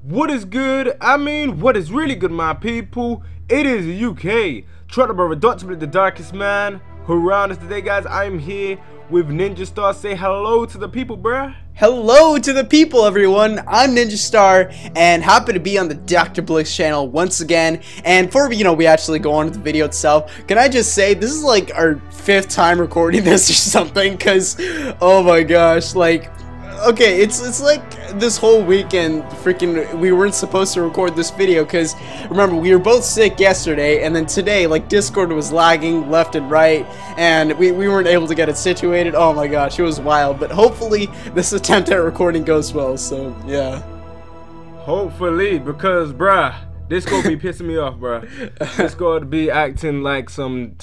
What is good? I mean, what is really good, my people? It is the UK. Trot brother, dr.blick, the darkest man who around us today, guys. I'm here with NinjaStar. Say hello to the people, bruh. Hello to the people, everyone. I'm NinjaStar and happy to be on the Dr. Blick's channel once again. And before we actually go on to the video itself, can I just say this is like our 5th time recording this or something? Cause oh my gosh, like. Okay, it's like this whole weekend freaking we weren't supposed to record this video because remember we were both sick yesterday, and then today like Discord was lagging left and right and we weren't able to get it situated. Oh my gosh, it was wild, but hopefully this attempt at recording goes well, so yeah. Hopefully, because bruh, this gonna be pissing me off, bruh. This gonna be acting like some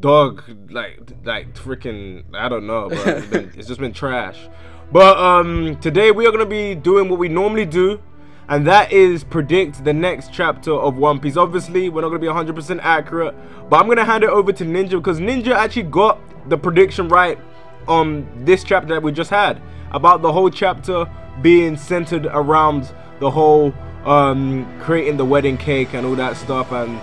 dog, like freaking, I don't know, bruh. It's just been trash. But today we are going to be doing what we normally do, and that is predict the next chapter of One Piece. Obviously we're not going to be 100% accurate, but I'm going to hand it over to Ninja because Ninja actually got the prediction right on this chapter that we just had, about the whole chapter being centered around the whole creating the wedding cake and all that stuff, and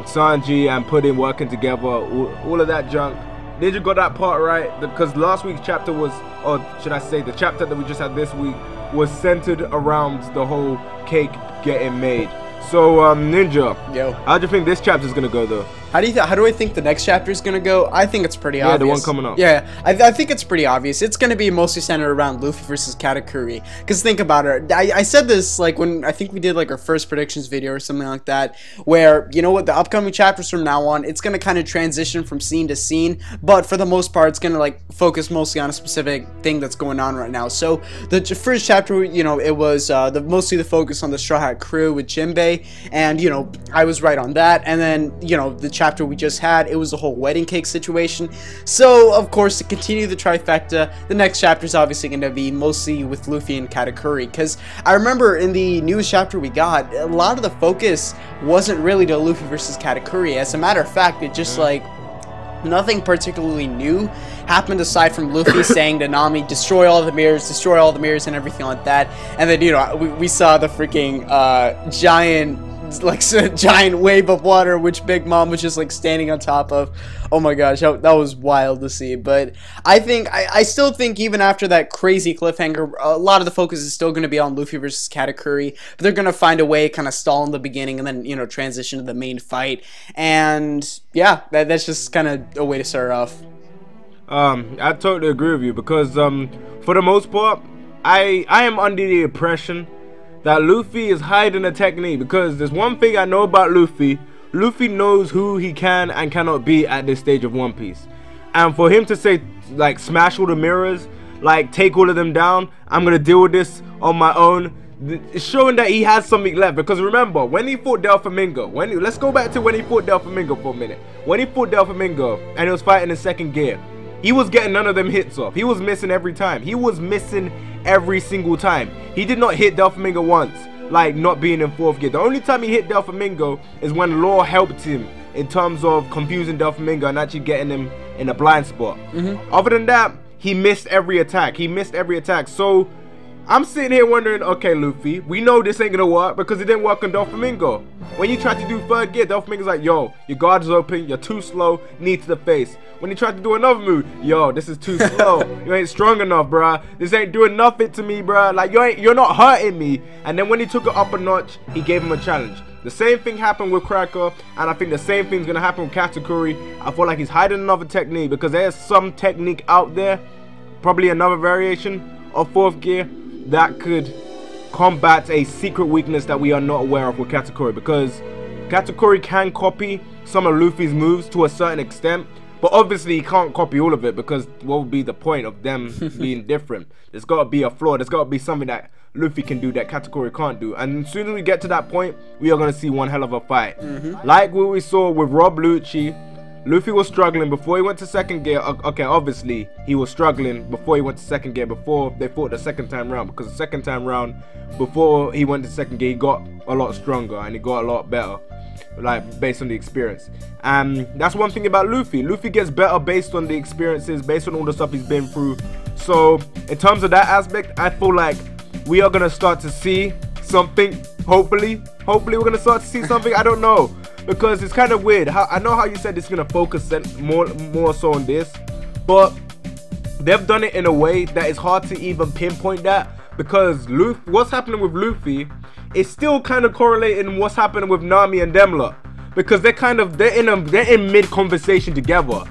Sanji and Pudding working together, all of that junk. Ninja got that part right, because last week's chapter was, or should I say the chapter that we just had this week, was centered around the whole cake getting made. So Ninja, yo, how do you think this chapter is gonna go though? How do I think the next chapter is gonna go? I think it's pretty obvious. Yeah, the one coming up. Yeah, I think it's pretty obvious. It's gonna be mostly centered around Luffy versus Katakuri. Cause think about it. I said this like when I think we did like our first predictions video or something like that, where you know what, the upcoming chapters from now on, it's gonna kind of transition from scene to scene, but for the most part, it's gonna like focus mostly on a specific thing that's going on right now. So the first chapter, you know, it was mostly the focus on the Straw Hat crew with Jinbei, and you know I was right on that. And then you know the chapter we just had, it was the whole wedding cake situation. So of course, to continue the trifecta, the next chapter is obviously going to be mostly with Luffy and Katakuri, because I remember in the news chapter we got, a lot of the focus wasn't really to Luffy versus Katakuri. As a matter of fact, it just like nothing particularly new happened aside from Luffy saying to Nami, destroy all the mirrors and everything like that. And then, you know, we saw the freaking giant wave of water which Big Mom was just like standing on top of. Oh my gosh, that was wild to see. But I still think even after that crazy cliffhanger, a lot of the focus is still going to be on Luffy versus Katakuri, but they're going to find a way, kind of stall in the beginning and then, you know, transition to the main fight. And yeah, that's just kind of a way to start off. I totally agree with you, because for the most part I am under the impression that Luffy is hiding a technique, because there's one thing I know about Luffy. Luffy knows who he can and cannot be at this stage of One Piece. And for him to say, like, smash all the mirrors, like, take all of them down, I'm going to deal with this on my own, it's showing that he has something left. Because remember, when he fought Doflamingo, let's go back to when he fought Doflamingo for a minute. When he fought Doflamingo and he was fighting in second gear, he was getting none of them hits off. He was missing every time. He was missing every single time. He did not hit Doflamingo once, like not being in 4th gear. The only time he hit Doflamingo is when Law helped him in terms of confusing Doflamingo and actually getting him in a blind spot. Other than that, he missed every attack. So I'm sitting here wondering, okay, Luffy, we know this ain't gonna work because it didn't work on Doflamingo. When you tried to do 3rd gear, Doflamingo's like, yo, your guard is open, you're too slow, knee to the face. When he tried to do another move, yo, this is too slow, you ain't strong enough, bruh. This ain't doing nothing to me, bruh. Like, you're not hurting me. And then when he took it up a notch, he gave him a challenge. The same thing happened with Cracker, and I think the same thing's gonna happen with Katakuri. I feel like he's hiding another technique, because there's some technique out there, probably another variation of 4th gear, that could combat a secret weakness that we are not aware of with Katakuri, because Katakuri can copy some of Luffy's moves to a certain extent, but obviously he can't copy all of it, because what would be the point of them being different? There's got to be a flaw, there's got to be something that Luffy can do that Katakuri can't do, and as soon as we get to that point, we are going to see one hell of a fight. Like what we saw with Rob Lucci. Luffy was struggling before he went to 2nd gear. Okay, obviously he was struggling before he went to 2nd gear, before they fought the 2nd time round, because the 2nd time round before he went to 2nd gear, he got a lot stronger and he got a lot better, like based on the experience. And that's one thing about Luffy. Luffy gets better based on the experiences, based on all the stuff he's been through. So in terms of that aspect, I feel like we are gonna start to see something. Hopefully we're gonna start to see something. I don't know, because it's kind of weird. I know how you said it's gonna focus more so on this, but they've done it in a way that it's hard to even pinpoint that, because what's happening with Luffy is still kind of correlating what's happening with Nami and Demla, because they're in mid conversation together.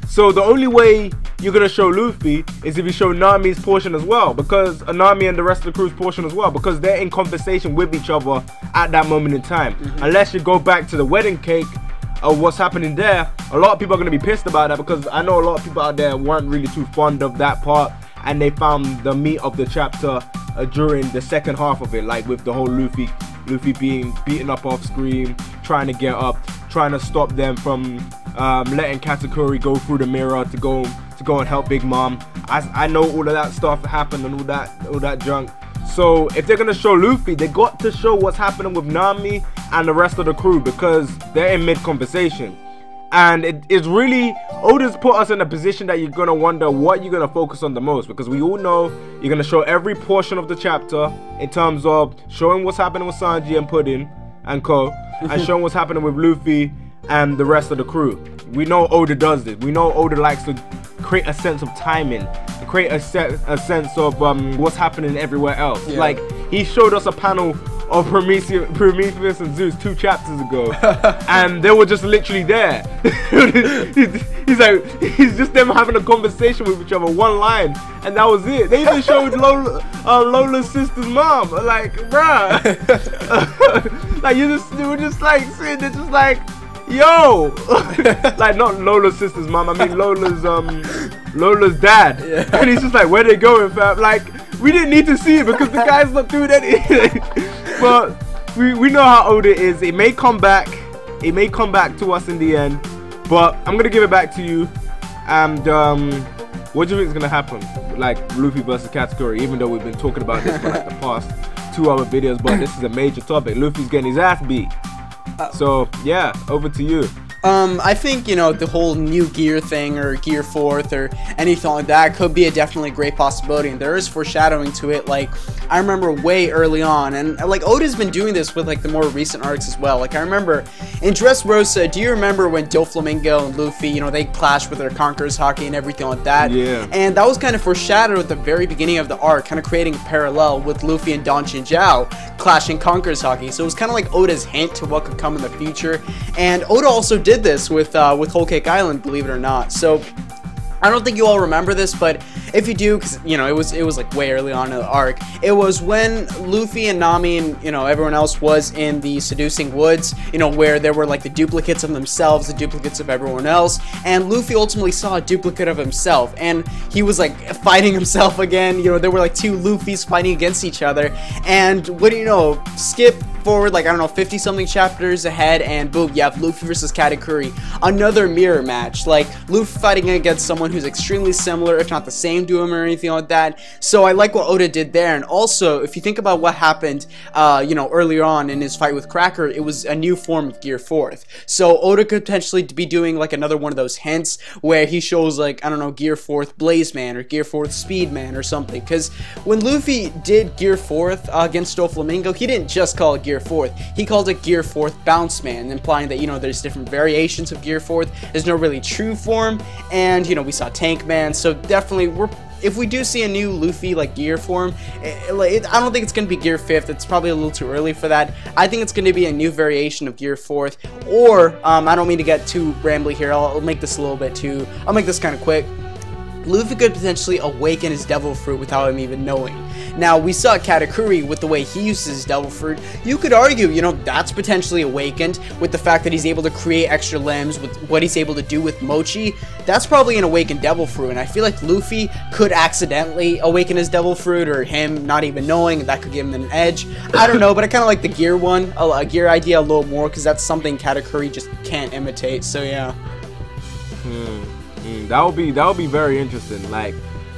So the only way you're gonna show Luffy is if you show Nami's portion as well, because Nami and the rest of the crew's portion as well, because they're in conversation with each other at that moment in time. Unless you go back to the wedding cake of what's happening there, a lot of people are gonna be pissed about that, because I know a lot of people out there weren't really too fond of that part, and they found the meat of the chapter during the second half of it, like with the whole Luffy being beaten up off screen, trying to get up, trying to stop them from letting Katakuri go through the mirror to go and help Big Mom. I know all of that stuff happened and all that junk. So if they're gonna show Luffy, they got to show what's happening with Nami and the rest of the crew, because they're in mid conversation. And it's really, Oda's put us in a position that you're gonna wonder what you're gonna focus on the most, because we all know you're gonna show every portion of the chapter in terms of showing what's happening with Sanji and Puddin and Co, and showing what's happening with Luffy and the rest of the crew. We know Oda does this. We know Oda likes to create a sense of timing, create a sense of what's happening everywhere else. Yeah. Like, he showed us a panel of Prometheus and Zeus 2 chapters ago, and they were just literally there. He's just them having a conversation with each other, one line, and that was it. They even showed Lola's sister's mom. Like, bruh, like they were just like sitting there, just like, yo, like not Lola's sister's mom. I mean Lola's dad. Yeah. And he's just like, where they going, fam? Like, we didn't need to see it because the guy's not doing anything. But we know how Oda is. It may come back. It may come back to us in the end. But I'm gonna give it back to you. And what do you think is gonna happen? Like Luffy versus Katakuri. Even though we've been talking about this for like the past 2 other videos, but this is a major topic. Luffy's getting his ass beat. So yeah, over to you. I think, you know, the whole new gear thing or gear 4th or anything like that could be a definitely great possibility, and there is foreshadowing to it. Like, I remember way early on, and like Oda's been doing this with like the more recent arcs as well. Like, I remember in Dressrosa, do you remember when Doflamingo and Luffy, you know, they clashed with their Conqueror's Haki and everything like that? Yeah. And that was kind of foreshadowed at the very beginning of the arc, kind of creating a parallel with Luffy and Don Chinjiao clashing Conqueror's Haki. So it was kind of like Oda's hint to what could come in the future. And Oda also did this with Whole Cake Island, believe it or not. So I don't think you all remember this, but if you do, because, you know, it was like way early on in the arc. It was when Luffy and Nami and, you know, everyone else was in the Seducing Woods, you know, where there were like the duplicates of themselves, the duplicates of everyone else, and Luffy ultimately saw a duplicate of himself, and he was like fighting himself again. You know, there were like 2 Luffys fighting against each other, and what do you know, skip forward like, I don't know, 50 something chapters ahead, and boom, you have Luffy versus Katakuri, another mirror match. Like, Luffy fighting against someone who's extremely similar, if not the same to him or anything like that. So I like what Oda did there. And also, if you think about what happened, you know, earlier on in his fight with Cracker, it was a new form of Gear 4th. So Oda could potentially be doing like another one of those hints where he shows like, I don't know, Gear 4th Blaze Man or Gear 4th Speed Man or something. Because when Luffy did Gear 4th against Doflamingo, he didn't just call it Gear 4th. He called it Gear 4th Bounce Man, implying that, you know, there's different variations of Gear 4th. There's no really true form. And, you know, we saw Tank Man. So definitely, if we do see a new Luffy like gear form, I don't think it's going to be Gear 5th. It's probably a little too early for that. I think it's going to be a new variation of Gear 4th. Or, I don't mean to get too rambly here. I'll make this a little bit too, I'll make this kind of quick. Luffy could potentially awaken his devil fruit without him even knowing. Now, we saw Katakuri with the way he uses his devil fruit. You could argue, you know, that's potentially awakened with the fact that he's able to create extra limbs, with what he's able to do with Mochi. That's probably an awakened devil fruit, and I feel like Luffy could accidentally awaken his devil fruit, or him not even knowing, and that could give him an edge. I don't know, but I kind of like the gear one, a gear idea a little more, because that's something Katakuri just can't imitate, so yeah. That would be very interesting. Like,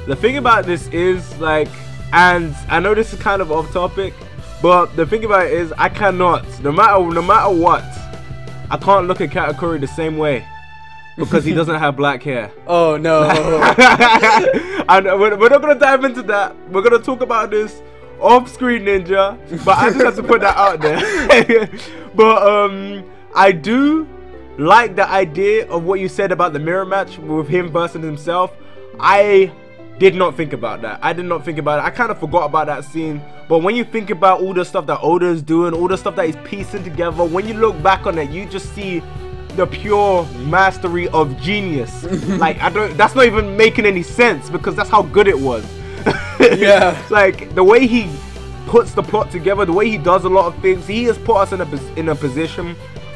the thing about this is, like, and I know this is kind of off topic, but the thing about it is, I cannot, no matter what, I can't look at Katakuri the same way because he doesn't have black hair. Oh no. And we're not gonna dive into that. We're gonna talk about this off-screen ninja, but I just have to put that out there. But I do like the idea of what you said about the mirror match with him versus himself. I did not think about that. I did not think about it. I kind of forgot about that scene. But when you think about all the stuff that Oda is doing, all the stuff that he's piecing together, when you look back on it, you just see the pure mastery of genius. Like, that's not even making any sense, because that's how good it was. Yeah. Like, the way he puts the plot together, the way he does a lot of things, he has put us in a position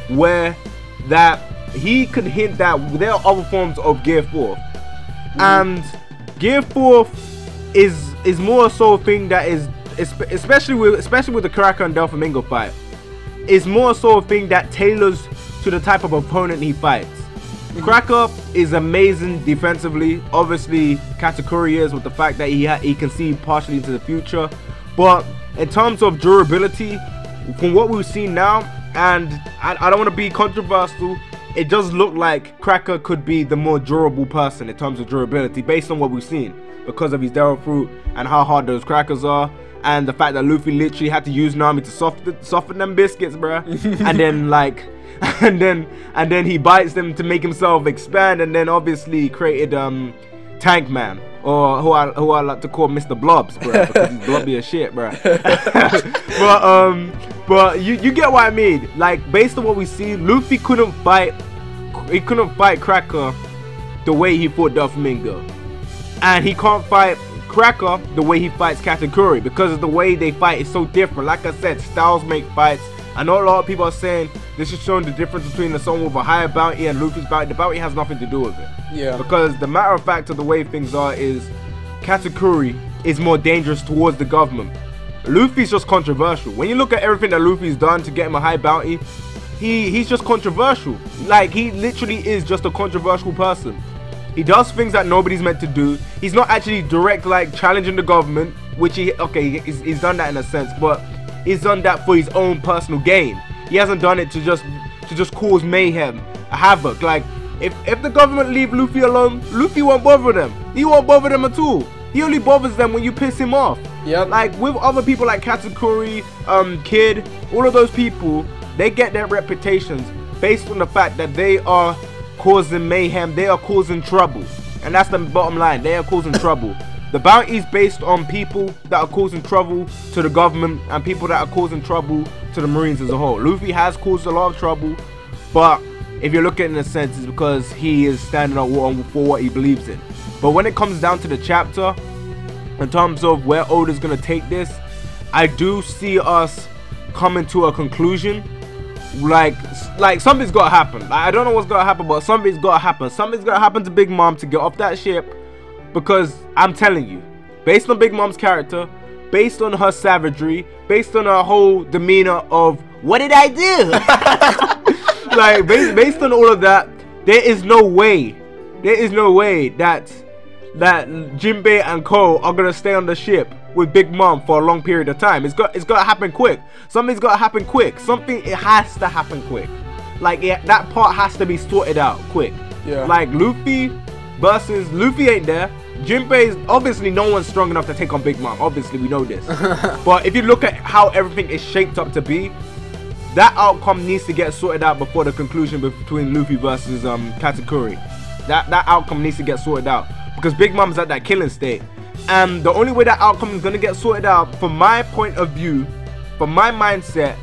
where that he could hint that there are other forms of Gear 4. And Gear 4 is more so a thing that is, especially with the Karaka and Doflamingo fight, is more so a thing that tailors to the type of opponent he fights. Cracker is amazing defensively. Obviously, Katakuri is, with the fact that he can see partially into the future. But in terms of durability, from what we've seen now, and I don't want to be controversial, it does look like Cracker could be the more durable person in terms of durability, based on what we've seen, because of his Darrow Fruit and how hard those crackers are, and the fact that Luffy literally had to use Nami to soften them biscuits, bruh. And then like, and then he bites them to make himself expand, and then obviously created Tank Man, or who I like to call Mr. Blobs, bruh, because he's blobby as shit, bruh. But you get what I mean. Like, based on what we see, Luffy couldn't fight Cracker the way he fought Doflamingo, and he can't fight Cracker the way he fights Katakuri, because of the way they fight is so different. Like I said, styles make fights. I know a lot of people are saying this is showing the difference between someone with a higher bounty and Luffy's bounty. The bounty has nothing to do with it. Yeah. Because the matter of fact of the way things are is Katakuri is more dangerous towards the government. Luffy's just controversial. When you look at everything that Luffy's done to get him a high bounty, he's just controversial. Like, he literally is just a controversial person. He does things that nobody's meant to do. He's not actually direct, like, challenging the government, which he's done that in a sense, but he's done that for his own personal gain. He hasn't done it to just cause mayhem, havoc. Like, if the government leave Luffy alone, Luffy won't bother them. He won't bother them at all. He only bothers them when you piss him off. Yep. Like, with other people like Katakuri, Kid, all of those people, they get their reputations based on the fact that they are causing mayhem, they are causing trouble. And that's the bottom line, they are causing trouble. The bounty is based on people that are causing trouble to the government and people that are causing trouble to the Marines as a whole. Luffy has caused a lot of trouble, but if you look at it in a sense, it's because he is standing up for what he believes in. But when it comes down to the chapter, in terms of where Oda's going to take this, I do see us coming to a conclusion. Like something's got to happen. Like, I don't know what's going to happen, but something's got to happen. Something's going to happen to Big Mom to get off that ship. Because I'm telling you, based on Big Mom's character, based on her savagery, based on her whole demeanor of, what did I do? Like, based on all of that, there is no way that Jinbei and Co are gonna stay on the ship with Big Mom for a long period of time. It's got to happen quick. Something's got to happen quick. It has to happen quick. Like, that part has to be sorted out quick. Yeah. Like, Luffy ain't there. Jinbei's obviously, no one's strong enough to take on Big Mom. Obviously, we know this. But if you look at how everything is shaped up to be, that outcome needs to get sorted out before the conclusion between Luffy versus Katakuri. That outcome needs to get sorted out, because Big Mom's at that killing state. And the only way that outcome is going to get sorted out, from my point of view, from my mindset,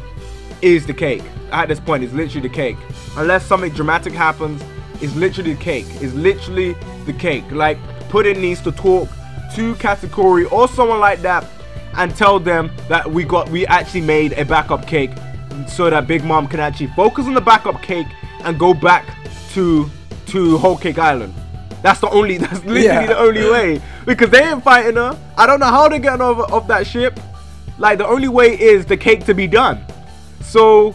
is the cake. At this point, it's literally the cake. Unless something dramatic happens, it's literally the cake. It's literally the cake. Like, Puddin needs to talk to Katakuri or someone like that and tell them that we actually made a backup cake, so that Big Mom can actually focus on the backup cake and go back to Whole Cake Island. That's literally the only way, because they ain't fighting her. I don't know how they're getting off that ship. Like, the only way is the cake to be done. So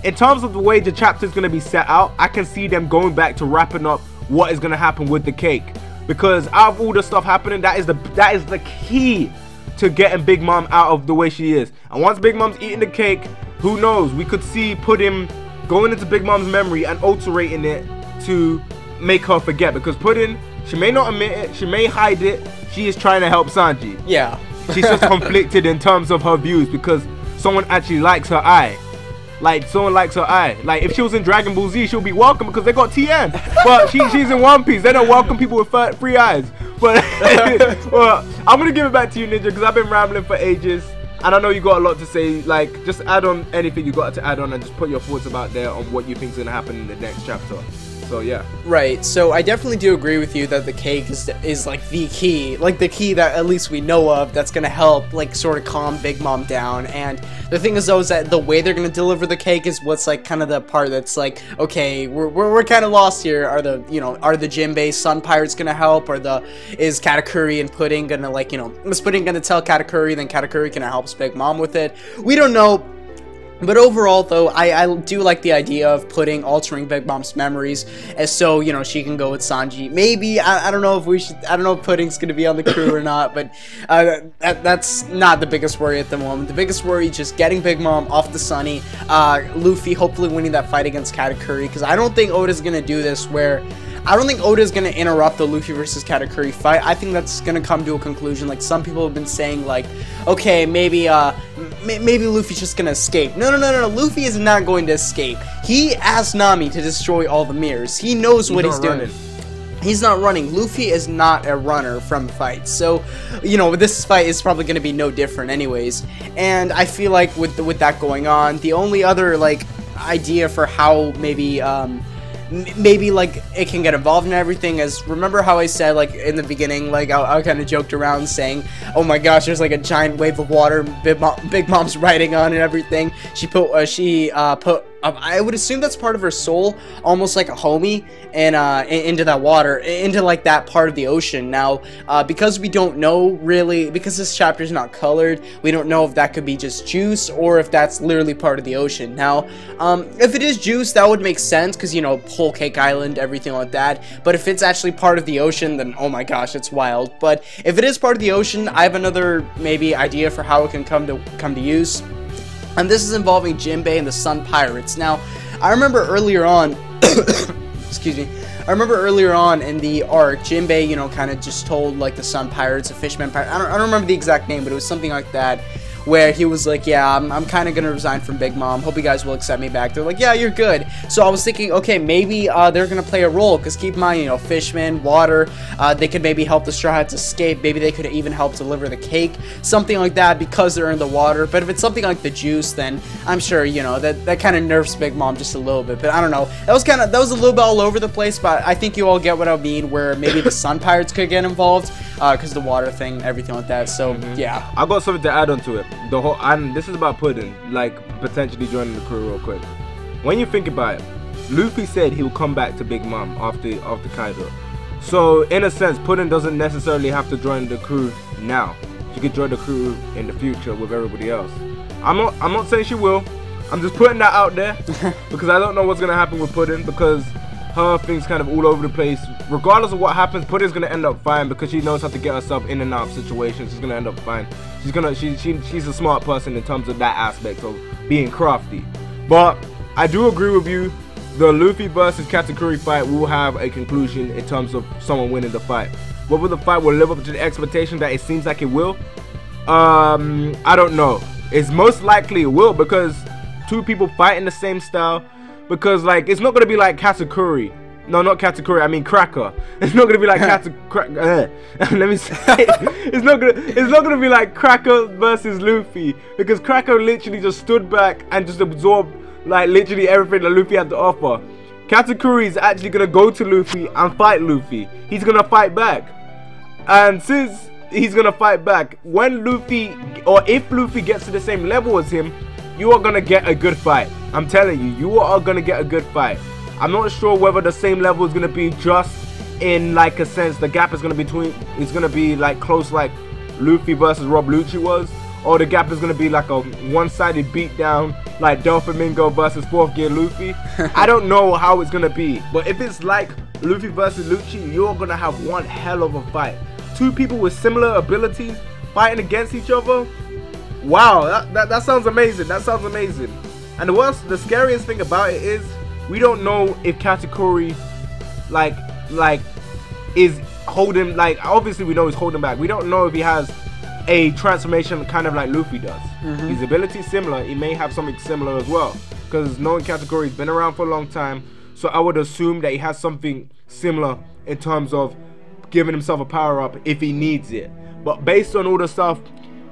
in terms of the way the chapter is going to be set out, I can see them going back to wrapping up what is going to happen with the cake, because out of all the stuff happening, that is the key to getting Big Mom out of the way she is. And once Big Mom's eating the cake, who knows, we could see Puddin going into Big Mom's memory and alterating it to make her forget, because Puddin, she may not admit it, she may hide it, she is trying to help Sanji. Yeah. she's just conflicted in terms of her views because someone actually likes her eye. Like, someone likes her eye. Like, if she was in Dragon Ball Z, she'll be welcome because they got TN. But she's in One Piece. They don't welcome people with 3 eyes. But well, I'm going to give it back to you, Ninja, because I've been rambling for ages. And I know you got a lot to say. Like, just add on anything you got to add on and just put your thoughts about there on what you think is going to happen in the next chapter. So yeah. Right. So I definitely do agree with you that the cake is like the key that at least we know of that's gonna help like sort of calm Big Mom down. And the thing is though is that the way they're gonna deliver the cake is what's like kind of the part that's like, okay, we're kind of lost here. Are the Jinbei Sun Pirates gonna help, or is Katakuri and Pudding gonna like is Pudding gonna tell Katakuri, then Katakuri gonna help Big Mom with it? We don't know. But overall, though, I do like the idea of altering Big Mom's memories, as so, she can go with Sanji. Maybe, I don't know if I don't know if Pudding's going to be on the crew or not, but that's not the biggest worry at the moment. The biggest worry is just getting Big Mom off the Sunny, Luffy hopefully winning that fight against Katakuri, because I don't think Oda's going to do this where... I don't think Oda's going to interrupt the Luffy versus Katakuri fight. I think that's going to come to a conclusion. Like, some people have been saying, like, okay, maybe Luffy's just going to escape. No. Luffy is not going to escape. He asked Nami to destroy all the mirrors. He knows what he's doing. He's not running. Luffy is not a runner from fights. So, this fight is probably going to be no different anyways. And I feel like with that going on, the only other, like, idea for how maybe like it can get involved in everything is, remember how I said like in the beginning, like I kind of joked around saying, oh my gosh, there's like a giant wave of water Big Mom's riding on and everything. She put I would assume that's part of her soul, almost like a homie, and into that water, into like that part of the ocean. Now, because we don't know really, because this chapter is not colored, we don't know if that could be just juice or if that's literally part of the ocean. Now, if it is juice, that would make sense because Whole Cake Island, everything like that. But if it's actually part of the ocean, then oh my gosh, it's wild. But if it is part of the ocean, I have another maybe idea for how it can come to use. And this is involving Jinbei and the Sun Pirates. Now, I remember earlier on, excuse me, I remember earlier on in the arc, Jinbei, kind of just told like the Sun Pirates, the Fisherman Pirates, I don't remember the exact name, but it was something like that, where he was like, yeah, I'm kind of going to resign from Big Mom. Hope you guys will accept me back. They're like, yeah, you're good. So I was thinking, okay, maybe they're going to play a role, because keep in mind, fishmen, water, they could maybe help the Straw Hats escape. Maybe they could even help deliver the cake, something like that, because they're in the water. But if it's something like the juice, then I'm sure, that kind of nerfs Big Mom just a little bit. But I don't know. That was a little bit all over the place, but I think you all get what I mean, where maybe the Sun Pirates could get involved, because the water thing, everything like that. So, yeah. I got something to add on to it. And this is about Pudding, like potentially joining the crew real quick. When you think about it, Luffy said he'll come back to Big Mom after Kaido. So in a sense, Pudding doesn't necessarily have to join the crew now. She could join the crew in the future with everybody else. I'm not saying she will. I'm just putting that out there because I don't know what's gonna happen with Pudding, because her thing's kind of all over the place. Regardless of what happens, Pudding's gonna end up fine because she knows how to get herself in and out of situations. She's gonna end up fine. She's a smart person in terms of that aspect of being crafty. But I do agree with you. The Luffy versus Katakuri fight will have a conclusion in terms of someone winning the fight. Whether the fight will live up to the expectation that it seems like it will, I don't know. It's most likely it will, because two people fight in the same style. Because like it's not gonna be like Katakuri. No, not Katakuri. I mean Cracker. It's not gonna be like let me say it's not gonna be like Cracker versus Luffy, because Cracker literally just stood back and just absorbed like literally everything that Luffy had to offer. Katakuri is actually gonna go to Luffy and fight Luffy. He's gonna fight back, and since he's gonna fight back, when Luffy, or if Luffy gets to the same level as him, you are gonna get a good fight. I'm telling you, you are gonna get a good fight. I'm not sure whether the same level is gonna be just in like a sense the gap is gonna be like close like Luffy versus Rob Lucci was, or the gap is gonna be like a one-sided beatdown like Doflamingo versus 4th Gear Luffy. I don't know how it's gonna be, but if it's like Luffy versus Lucci, you're gonna have one hell of a fight. Two people with similar abilities fighting against each other. Wow, that sounds amazing. That sounds amazing. And the scariest thing about it is we don't know if Katakuri like is holding, like obviously we know he's holding back. We don't know if he has a transformation kind of like Luffy does. His ability is similar. He may have something similar as well, because knowing Katakuri, he's been around for a long time, so I would assume that he has something similar in terms of giving himself a power up if he needs it. But based on all the stuff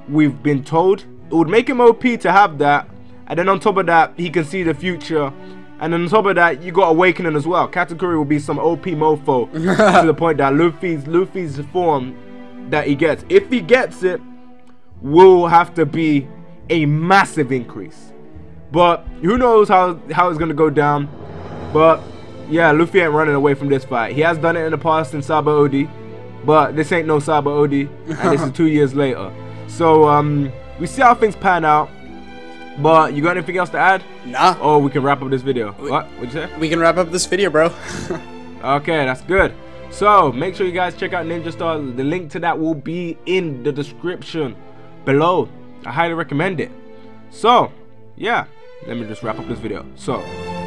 we've been told, it would make him OP to have that, and then on top of that, he can see the future. And then on top of that, you got Awakening as well. Katakuri will be some OP mofo to the point that Luffy's form that he gets, if he gets it, will have to be a massive increase. But who knows how it's gonna go down. But yeah, Luffy ain't running away from this fight. He has done it in the past in Saba Odi, but this ain't no Saba Odi, and this is 2 years later. So we see how things pan out. But you got anything else to add? Nah. Oh, we can wrap up this video. What? What'd you say? We can wrap up this video, bro. Okay, that's good. So make sure you guys check out NinjaStar. The link to that will be in the description below. I highly recommend it. So yeah, let me just wrap up this video. So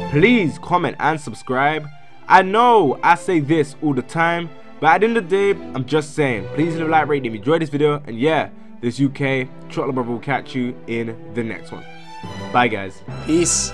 please comment and subscribe. I know I say this all the time, but at the end of the day, I'm just saying, please leave a like, rate, if you enjoyed this video, and yeah, this UK Trotler Brother will catch you in the next one. Bye guys. Peace.